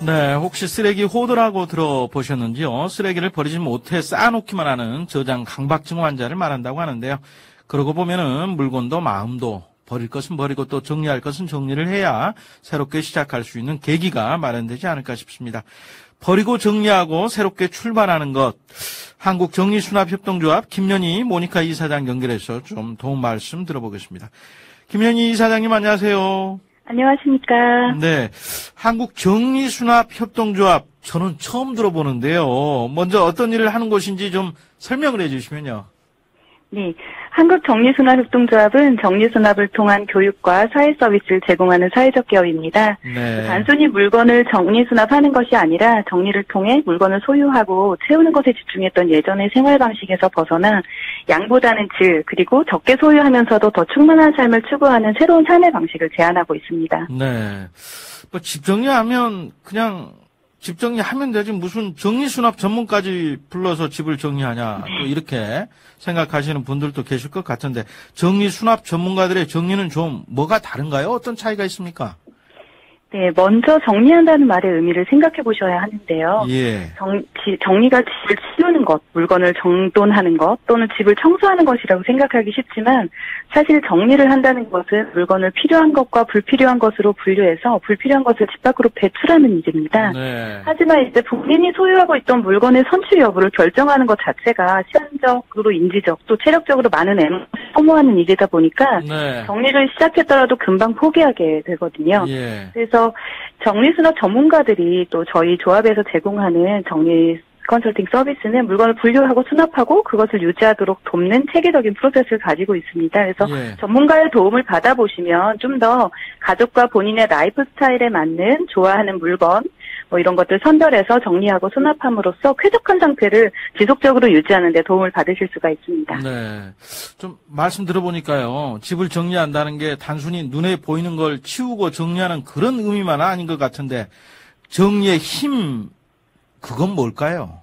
네, 혹시 쓰레기 호드라고 들어보셨는지요? 쓰레기를 버리지 못해 쌓아놓기만 하는 저장 강박증 환자를 말한다고 하는데요. 그러고 보면은 물건도 마음도 버릴 것은 버리고 또 정리할 것은 정리를 해야 새롭게 시작할 수 있는 계기가 마련되지 않을까 싶습니다. 버리고 정리하고 새롭게 출발하는 것. 한국정리수납협동조합 김연희 모니카 이사장 연결해서 좀 도움 말씀 들어보겠습니다. 김연희 이사장님 안녕하세요. 안녕하십니까. 네, 한국정리수납협동조합 저는 처음 들어보는데요. 먼저 어떤 일을 하는 곳인지 좀 설명을 해주시면요. 네, 한국정리수납협동조합은 정리수납을 통한 교육과 사회서비스를 제공하는 사회적 기업입니다. 네. 단순히 물건을 정리수납하는 것이 아니라 정리를 통해 물건을 소유하고 채우는 것에 집중했던 예전의 생활 방식에서 벗어나 양보다는 질, 그리고 적게 소유하면서도 더 충분한 삶을 추구하는 새로운 삶의 방식을 제안하고 있습니다. 네, 뭐 집 정리하면 그냥 집 정리하면 되지 무슨 정리수납 전문까지 불러서 집을 정리하냐 또 이렇게 생각하시는 분들도 계실 것 같은데 정리수납 전문가들의 정리는 좀 뭐가 다른가요? 어떤 차이가 있습니까? 네, 먼저 정리한다는 말의 의미를 생각해 보셔야 하는데요. 예. 정리가 집을 치우는 것, 물건을 정돈하는 것, 또는 집을 청소하는 것이라고 생각하기 쉽지만 사실 정리를 한다는 것은 물건을 필요한 것과 불필요한 것으로 분류해서 불필요한 것을 집 밖으로 배출하는 일입니다. 네. 하지만 이제 본인이 소유하고 있던 물건의 선출 여부를 결정하는 것 자체가 시간적으로 인지적 또 체력적으로 많은 에너지를 소모하는 일이다 보니까 네. 정리를 시작했더라도 금방 포기하게 되거든요. 예. 그래서 정리수납 전문가들이 또 저희 조합에서 제공하는 정리 컨설팅 서비스는 물건을 분류하고 수납하고 그것을 유지하도록 돕는 체계적인 프로세스를 가지고 있습니다. 그래서 예. 전문가의 도움을 받아보시면 좀 더 가족과 본인의 라이프 스타일에 맞는 좋아하는 물건 뭐 이런 것들 선별해서 정리하고 수납함으로써 쾌적한 상태를 지속적으로 유지하는 데 도움을 받으실 수가 있습니다. 네. 좀 말씀 들어보니까요. 집을 정리한다는 게 단순히 눈에 보이는 걸 치우고 정리하는 그런 의미만은 아닌 것 같은데 정리의 힘 그건 뭘까요?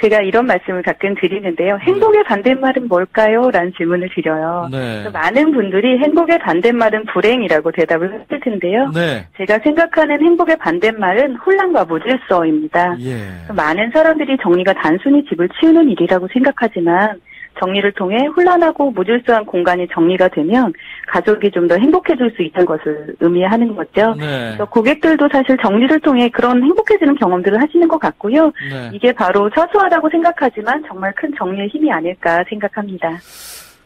제가 이런 말씀을 가끔 드리는데요. 행복의 반대말은 뭘까요? 라는 질문을 드려요. 네. 많은 분들이 행복의 반대말은 불행이라고 대답을 했을 텐데요. 네. 제가 생각하는 행복의 반대말은 혼란과 무질서입니다. 예. 많은 사람들이 정리가 단순히 집을 치우는 일이라고 생각하지만 정리를 통해 혼란하고 무질서한 공간이 정리가 되면 가족이 좀 더 행복해질 수 있다는 것을 의미하는 거죠. 네. 그래서 고객들도 사실 정리를 통해 그런 행복해지는 경험들을 하시는 것 같고요. 네. 이게 바로 사소하다고 생각하지만 정말 큰 정리의 힘이 아닐까 생각합니다.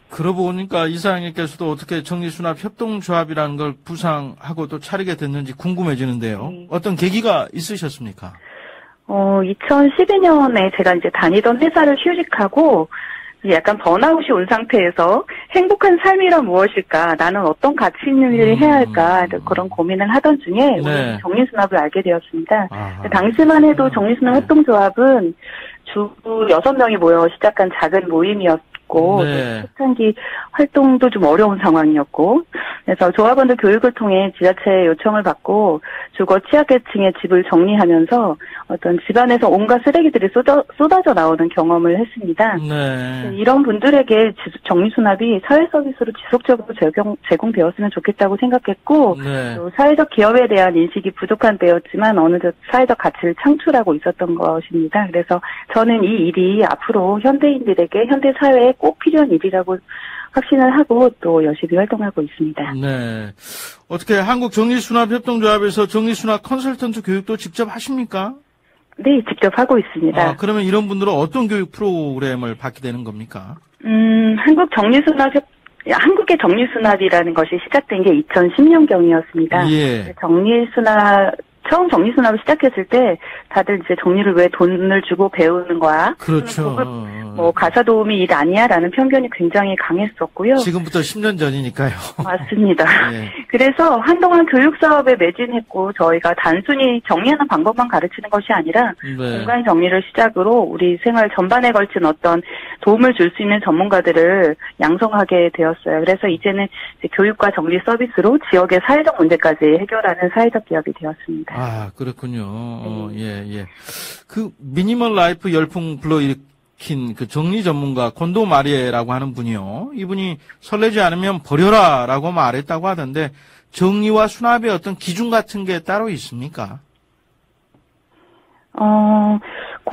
그러고 보니까 이사장님께서도 어떻게 정리수납협동조합이라는 걸 부상하고 또 차리게 됐는지 궁금해지는데요. 네. 어떤 계기가 있으셨습니까? 2012년에 제가 이제 다니던 회사를 휴직하고 약간 번아웃이 온 상태에서 행복한 삶이란 무엇일까? 나는 어떤 가치 있는 일을 해야 할까? 그런 고민을 하던 중에 네. 정리수납을 알게 되었습니다. 아하. 당시만 해도 정리수납협동조합은 주부 6명이 모여 시작한 작은 모임이었고 네. 초창기 활동도 좀 어려운 상황이었고 그래서 조합원들 교육을 통해 지자체의 요청을 받고 주거 취약계층의 집을 정리하면서 어떤 집안에서 온갖 쓰레기들이 쏟아져 나오는 경험을 했습니다. 네. 이런 분들에게 정리수납이 사회서비스로 지속적으로 제공되었으면 좋겠다고 생각했고 네. 또 사회적 기업에 대한 인식이 부족한 때였지만 어느덧 사회적 가치를 창출하고 있었던 것입니다. 그래서 저는 이 일이 앞으로 현대인들에게 현대사회에 꼭 필요한 일이라고 확신을 하고 또 열심히 활동하고 있습니다. 네. 어떻게 한국정리수납협동조합에서 정리수납 컨설턴트 교육도 직접 하십니까? 네, 직접 하고 있습니다. 그러면 이런 분들은 어떤 교육 프로그램을 받게 되는 겁니까? 한국의 정리수납이라는 것이 시작된 게 2010년경이었습니다. 예. 처음 정리수납을 시작했을 때 다들 이제 정리를 왜 돈을 주고 배우는 거야? 그렇죠. 가사 도우미 일 아니야? 라는 편견이 굉장히 강했었고요. 지금부터 10년 전이니까요. 맞습니다. 예. 그래서 한동안 교육 사업에 매진했고 저희가 단순히 정리하는 방법만 가르치는 것이 아니라 네. 공간 정리를 시작으로 우리 생활 전반에 걸친 어떤 도움을 줄 수 있는 전문가들을 양성하게 되었어요. 그래서 이제는 이제 교육과 정리 서비스로 지역의 사회적 문제까지 해결하는 사회적 기업이 되었습니다. 아, 그렇군요. 예. 그 미니멀 라이프 열풍 불러일으킨 그 정리 전문가 콘도 마리에라고 하는 분이요. 이분이 설레지 않으면 버려라라고 말했다고 하던데 정리와 수납의 어떤 기준 같은 게 따로 있습니까?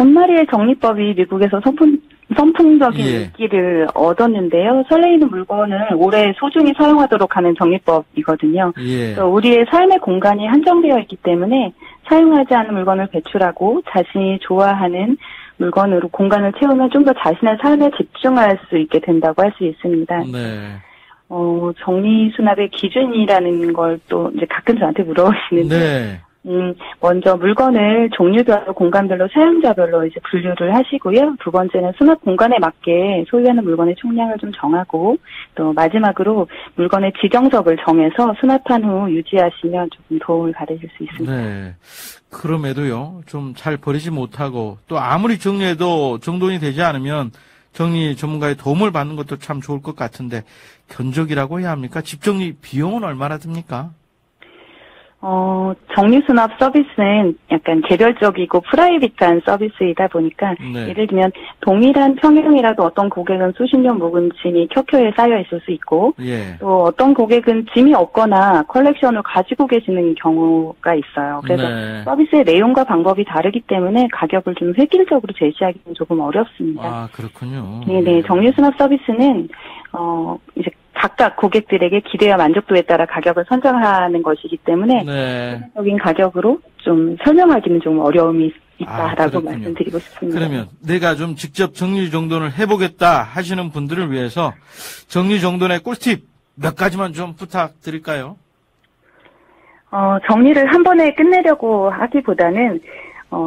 콘마리엘 정리법이 미국에서 선풍적인 예. 인기를 얻었는데요. 설레이는 물건을 오래 소중히 사용하도록 하는 정리법이거든요. 예. 그래서 우리의 삶의 공간이 한정되어 있기 때문에 사용하지 않은 물건을 배출하고 자신이 좋아하는 물건으로 공간을 채우면 좀 더 자신의 삶에 집중할 수 있게 된다고 할 수 있습니다. 네. 정리수납의 기준이라는 걸 또 이제 가끔 저한테 물어보시는데, 네. 먼저 물건을 종류별로 공간별로 사용자별로 이제 분류를 하시고요. 두 번째는 수납 공간에 맞게 소유하는 물건의 총량을 좀 정하고, 또 마지막으로 물건의 지정석을 정해서 수납한 후 유지하시면 조금 도움을 받으실 수 있습니다. 네. 그럼에도요, 좀 잘 버리지 못하고, 또 아무리 정리해도 정돈이 되지 않으면 정리 전문가의 도움을 받는 것도 참 좋을 것 같은데, 견적이라고 해야 합니까? 집 정리 비용은 얼마나 듭니까? 정리수납 서비스는 약간 개별적이고 프라이빗한 서비스이다 보니까, 네. 예를 들면 동일한 평형이라도 어떤 고객은 수십 년 묵은 짐이 켜켜이 쌓여 있을 수 있고, 예. 또 어떤 고객은 짐이 없거나 컬렉션을 가지고 계시는 경우가 있어요. 그래서 네. 서비스의 내용과 방법이 다르기 때문에 가격을 좀 획일적으로 제시하기는 조금 어렵습니다. 아, 그렇군요. 네네. 정리수납 서비스는, 이제 각각 고객들에게 기대와 만족도에 따라 가격을 선정하는 것이기 때문에, 네. 적인 가격으로 좀 설명하기는 좀 어려움이 있다라고 그렇군요. 말씀드리고 싶습니다. 그러면 내가 좀 직접 정리정돈을 해보겠다 하시는 분들을 위해서 정리정돈의 꿀팁 몇 가지만 좀 부탁드릴까요? 정리를 한 번에 끝내려고 하기보다는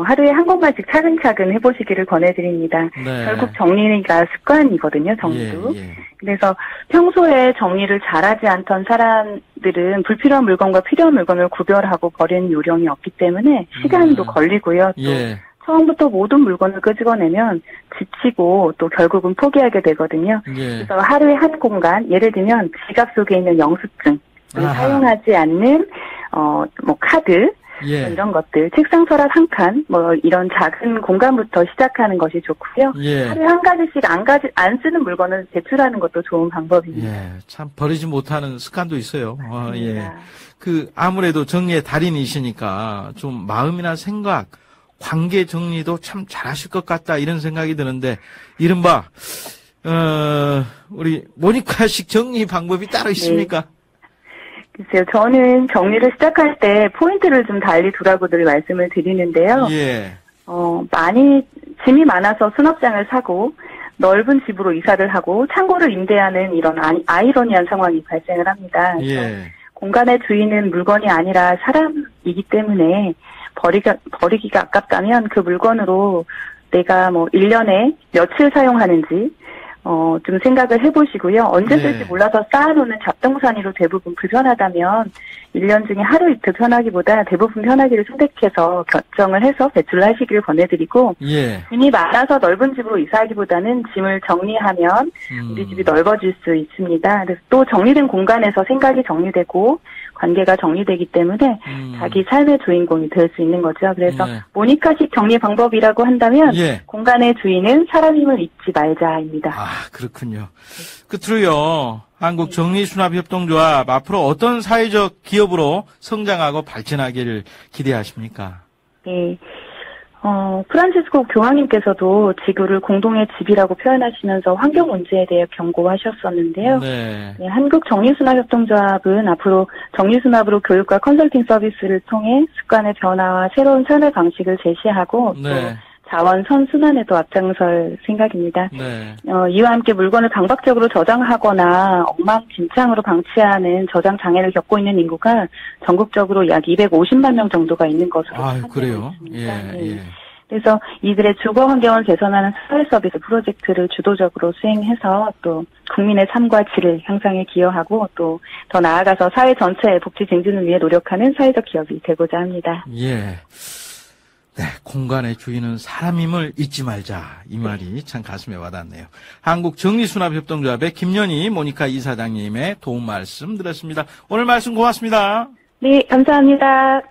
하루에 한 곳만씩 차근차근 해보시기를 권해드립니다. 네. 결국 정리가 습관이거든요, 정리도. 예, 예. 그래서 평소에 정리를 잘하지 않던 사람들은 불필요한 물건과 필요한 물건을 구별하고 버리는 요령이 없기 때문에 시간도 걸리고요. 또 예. 처음부터 모든 물건을 끄집어내면 지치고 또 결국은 포기하게 되거든요. 예. 그래서 하루에 한 공간, 예를 들면 지갑 속에 있는 영수증, 아하. 사용하지 않는 카드, 예. 이런 것들, 책상 서랍 한 칸, 이런 작은 공간부터 시작하는 것이 좋고요. 예. 하루에 한 가지씩 안 쓰는 물건을 배출하는 것도 좋은 방법입니다. 예. 참 버리지 못하는 습관도 있어요. 예. 맞습니다. 아무래도 정리의 달인이시니까 좀 마음이나 생각, 관계 정리도 참 잘하실 것 같다 이런 생각이 드는데 이른바 우리 모니카식 정리 방법이 따로 있습니까? 글쎄요, 저는 정리를 시작할 때 포인트를 좀 달리 두라고 늘 말씀을 드리는데요. 예. 많이 짐이 많아서 수납장을 사고 넓은 집으로 이사를 하고 창고를 임대하는 이런 아이러니한 상황이 발생을 합니다. 예. 공간의 주인은 물건이 아니라 사람이기 때문에 버리기가 아깝다면 그 물건으로 내가 1년에 며칠 사용하는지 좀 생각을 해보시고요. 언제 쓸지 네. 몰라서 쌓아놓는 잡동사니로 대부분 불편하다면 1년 중에 하루 이틀 편하기보다 대부분 편하기를 선택해서 결정을 해서 배출을 하시기를 권해드리고 예. 짐이 많아서 넓은 집으로 이사하기보다는 짐을 정리하면 우리 집이 넓어질 수 있습니다. 그래서 또 정리된 공간에서 생각이 정리되고 관계가 정리되기 때문에 자기 삶의 주인공이 될 수 있는 거죠. 그래서 네. 모니카식 정리 방법이라고 한다면 예. 공간의 주인은 사람임을 잊지 말자입니다. 아, 그렇군요. 끝으로요, 한국정리수납협동조합 앞으로 어떤 사회적 기업으로 성장하고 발전하기를 기대하십니까? 네. 프란치스코 교황님께서도 지구를 공동의 집이라고 표현하시면서 환경 문제에 대해 경고하셨었는데요. 네. 네, 한국정리수납협동조합은 앞으로 정리수납으로 교육과 컨설팅 서비스를 통해 습관의 변화와 새로운 삶의 방식을 제시하고 네. 또 자원 선순환에도 앞장설 생각입니다. 네. 이와 함께 물건을 강박적으로 저장하거나 엉망진창으로 방치하는 저장 장애를 겪고 있는 인구가 전국적으로 약 250만 명 정도가 있는 것으로 아유, 파악되고 그래요? 있습니다. 예, 네. 예. 그래서 이들의 주거 환경을 개선하는 사회 서비스 프로젝트를 주도적으로 수행해서 또 국민의 삶과 질을 향상에 기여하고 또 더 나아가서 사회 전체의 복지 증진을 위해 노력하는 사회적 기업이 되고자 합니다. 예. 네, 공간의 주인은 사람임을 잊지 말자. 이 말이 참 가슴에 와닿네요. 한국정리수납협동조합의 김연희 모니카 이사장님의 도움 말씀 드렸습니다. 오늘 말씀 고맙습니다. 네, 감사합니다.